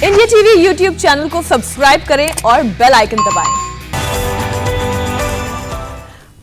India TV YouTube channel को subscribe करें और बेल आइकन दबाएं।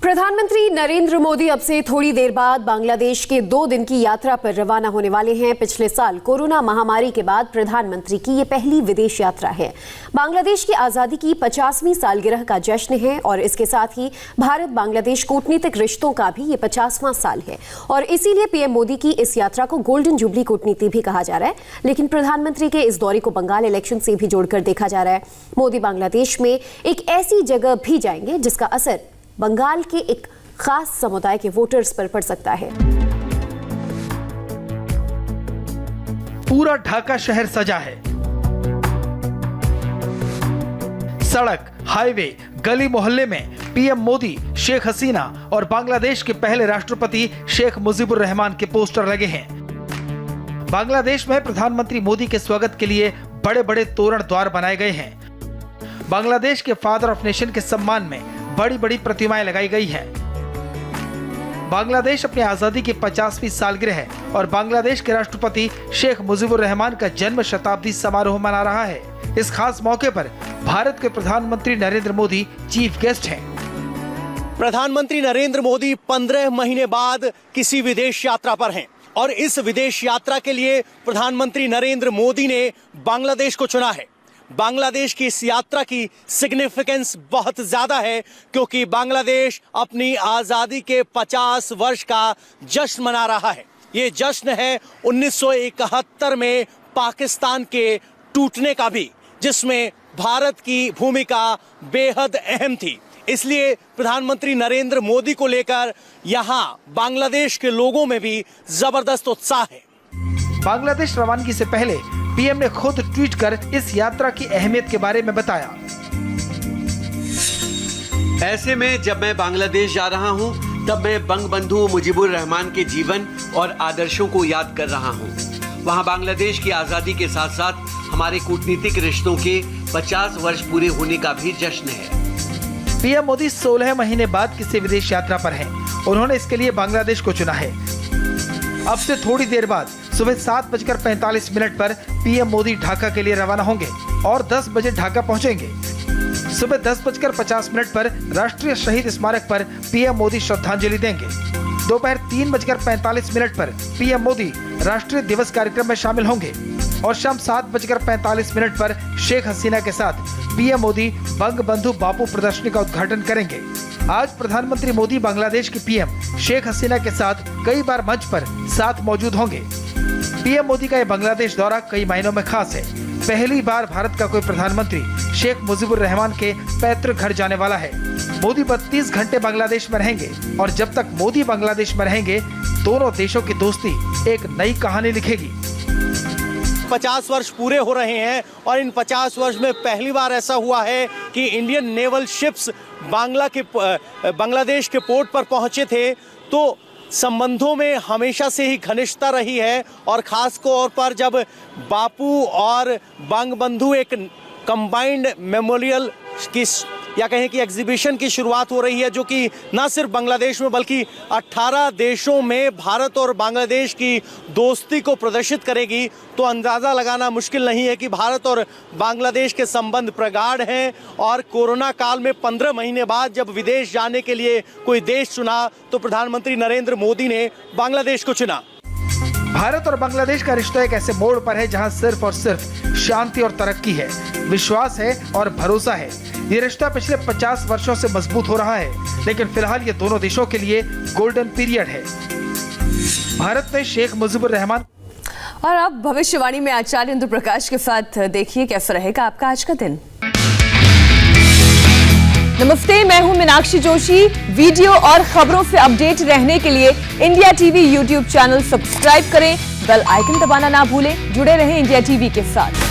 प्रधानमंत्री नरेंद्र मोदी अब से थोड़ी देर बाद बांग्लादेश के 2 दिन की यात्रा पर रवाना होने वाले हैं। पिछले साल कोरोना महामारी के बाद प्रधानमंत्री की ये पहली विदेश यात्रा है। बांग्लादेश की आजादी की 50वीं सालगिरह का जश्न है और इसके साथ ही भारत बांग्लादेश कूटनीतिक रिश्तों का भी ये 50वां साल है और इसीलिए पीएम मोदी की इस यात्रा को गोल्डन जुबली कूटनीति भी कहा जा रहा है। लेकिन प्रधानमंत्री के इस दौरे को बंगाल इलेक्शन से भी जोड़कर देखा जा रहा है। मोदी बांग्लादेश में एक ऐसी जगह भी जाएंगे जिसका असर बंगाल के एक खास समुदाय के वोटर्स पर पड़ सकता है। पूरा ढाका शहर सजा है। सड़क, हाईवे, गली मोहल्ले में पीएम मोदी, शेख हसीना और बांग्लादेश के पहले राष्ट्रपति शेख मुजीबुर रहमान के पोस्टर लगे हैं। बांग्लादेश में प्रधानमंत्री मोदी के स्वागत के लिए बड़े बड़े तोरण द्वार बनाए गए हैं। बांग्लादेश के फादर ऑफ नेशन के सम्मान में बड़ी बड़ी प्रतिमाएं लगाई गई हैं। बांग्लादेश अपनी आजादी की 50वीं सालगिरह है और बांग्लादेश के राष्ट्रपति शेख मुजीबुर रहमान का जन्म शताब्दी समारोह मना रहा है। इस खास मौके पर भारत के प्रधानमंत्री नरेंद्र मोदी चीफ गेस्ट हैं। प्रधानमंत्री नरेंद्र मोदी 15 महीने बाद किसी विदेश यात्रा पर हैं और इस विदेश यात्रा के लिए प्रधानमंत्री नरेंद्र मोदी ने बांग्लादेश को चुना है। बांग्लादेश की इस यात्रा की सिग्निफिकेंस बहुत ज्यादा है क्योंकि बांग्लादेश अपनी आजादी के 50 वर्ष का जश्न मना रहा है। ये जश्न है 1971 में पाकिस्तान के टूटने का भी, जिसमें भारत की भूमिका बेहद अहम थी। इसलिए प्रधानमंट्री नरेंद्र मोदी को लेकर यहाँ बांग्लादेश के लोगों में भी जबरदस्त उत्साह है। बांग्लादेश रवानगी से पहले पीएम ने खुद ट्वीट कर इस यात्रा की अहमियत के बारे में बताया। ऐसे में जब मैं बांग्लादेश जा रहा हूं, तब मैं बंगबंधु मुजीबुर रहमान के जीवन और आदर्शों को याद कर रहा हूं। वहां बांग्लादेश की आजादी के साथ साथ हमारे कूटनीतिक रिश्तों के 50 वर्ष पूरे होने का भी जश्न है। पीएम मोदी 16 महीने बाद किसी विदेश यात्रा पर हैं। उन्होंने इसके लिए बांग्लादेश को चुना है। अब से थोड़ी देर बाद सुबह 7:45 पर पीएम मोदी ढाका के लिए रवाना होंगे और 10 बजे ढाका पहुंचेंगे। सुबह 10:50 पर राष्ट्रीय शहीद स्मारक पर पीएम मोदी श्रद्धांजलि देंगे। दोपहर 3:45 पर पीएम मोदी राष्ट्रीय दिवस कार्यक्रम में शामिल होंगे और शाम 7:45 पर शेख हसीना के साथ पीएम मोदी बंगबंधु बापू प्रदर्शनी का उद्घाटन करेंगे। आज प्रधानमंत्री मोदी बांग्लादेश के पीएम शेख हसीना के साथ कई बार मंच पर साथ मौजूद होंगे। पीएम मोदी का यह बांग्लादेश दौरा कई मायनों में खास है। पहली बार भारत का कोई प्रधानमंत्री शेख मुजीबुर रहमान के पैतृक घर जाने वाला है। मोदी 32 घंटे बांग्लादेश में रहेंगे और जब तक मोदी बांग्लादेश में रहेंगे, दोनों देशों की दोस्ती एक नई कहानी लिखेगी। 50 वर्ष पूरे हो रहे हैं और इन 50 वर्ष में पहली बार ऐसा हुआ है कि इंडियन नेवल शिप्स बांग्लादेश के पोर्ट पर पहुंचे थे। तो संबंधों में हमेशा से ही घनिष्ठता रही है और खास तौर पर जब बापू और बंगबंधु एक कंबाइंड मेमोरियल की या कहें कि एग्जीबिशन की शुरुआत हो रही है, जो कि न सिर्फ बांग्लादेश में बल्कि 18 देशों में भारत और बांग्लादेश की दोस्ती को प्रदर्शित करेगी। तो अंदाज़ा लगाना मुश्किल नहीं है कि भारत और बांग्लादेश के संबंध प्रगाढ़ हैं और कोरोना काल में 15 महीने बाद जब विदेश जाने के लिए कोई देश चुना तो प्रधानमंत्री नरेंद्र मोदी ने बांग्लादेश को चुना। भारत और बांग्लादेश का रिश्ता एक ऐसे मोड़ पर है जहां सिर्फ और सिर्फ शांति और तरक्की है, विश्वास है और भरोसा है। ये रिश्ता पिछले 50 वर्षों से मजबूत हो रहा है, लेकिन फिलहाल ये दोनों देशों के लिए गोल्डन पीरियड है। भारत ने शेख मुजीबुर रहमान। और अब भविष्यवाणी में आचार्य इंदु प्रकाश के साथ देखिए कैसा रहेगा आपका आज का दिन। नमस्ते, मैं हूं मीनाक्षी जोशी। वीडियो और खबरों से अपडेट रहने के लिए India TV YouTube channel subscribe करें, बेल आइकन दबाना ना भूलें। जुड़े रहें इंडिया टीवी के साथ।